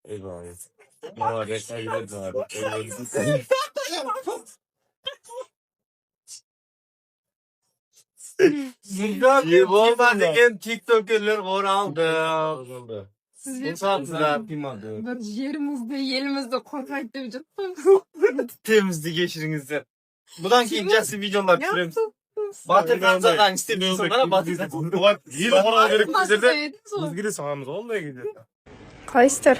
Eyvallah. Muhabbet hayret var. Yılmaz degan TikTokerlar oraldı. Bu saatlar kıymadı. Bir yerimizde, yerimizde korkaydı deb жатпаймыз. Temizlik geçirinizde. Budan keyin jasy videolar tushiramiz. Batır kansadan istemiyorsunlar batır. Ел қорғау керек біздерде өзгере саламыз ондай кезде. Қалайсыздар?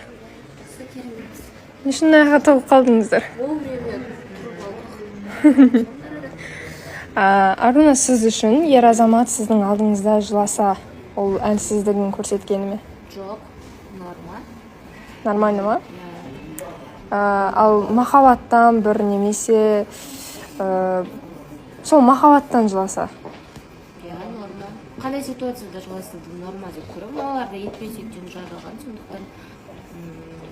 Нешін аяға тығып қалдыңыздар? Аруна, сіз үшін ер азамат сіздің алдыңызда жыласа, ол әлсіздігін көрсеткені ме? Жоқ, норма. Нормально ма? Ал махаббаттан бір немесе сол махаббаттан жыласа? Норма. Қандай ситуацияда жыласың, норма деп көремін. Оларда етпесек жөн жаралған, сондықтан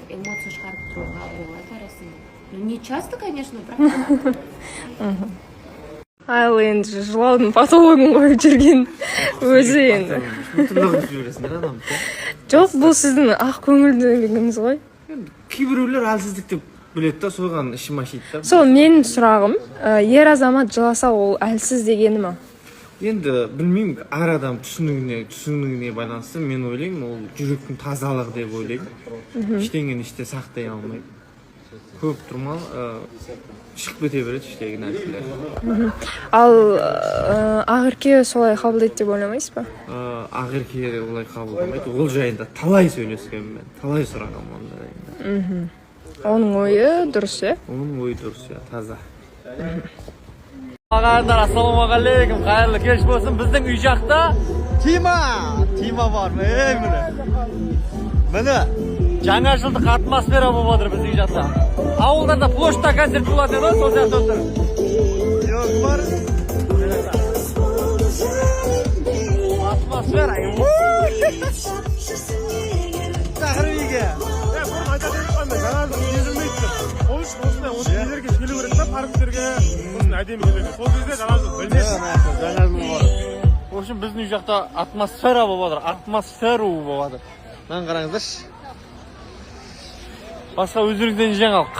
эмоция шығарып тұруға болады арасында. Не часто, конечно, бірақ. Ал енді жылаудың патологын қойып жүрген өзі енді. Жоқ, бұл сіздің ақ көңілділігіңіз ғой. Кейбіреулер әлсіздік деп біледі да, соған ішім ашиды. Сол менің сұрағым, ер азамат жыласа ол әлсіз дегені ма? Енді білмеймін, әр адам түсінігіне байланысты мен ойлаймын, ол жүректің тазалығы деп ойлаймын. Ештеңені іште сақтай алмайды. Көп тұрмал шығып кете береді іштегі нәрселер. Ал ақерке солай қабылдайды деп ойламайсыз ба? Ақерке олай қабылдамайды. Ол жайында талай сөйлескенмін мен, талай сұрағам онда. Оның ойы дұрыс, е? Оның ойы дұрыс, таза. Ағайындар, ассалаумағалейкум, қайырлы кеш болсын. Біздің үй жақта Тима бар ма? Міне, жаңа жылдық атмосфера болып отыр біздің үй жақта. Ауылдарда площадьта концерт болады ғой, сол сияқты отыр. Жоқ бар. Атмосфера. Тақырып үйге. Бұрын айта беріп қоймай, жаңа жыл сезілмейді. Ол үшін осындай нелерге келу керек та, парктерге, осындай әдемі жерлерге. Сол кезде жаңа жыл білмейді. Жаңа жыл бар. В общем, біздің үй жақта атмосфера болып отыр, атмосфера болып отыр. Маған қараңыздаршы. Басқа өздеріңізден жаңалық.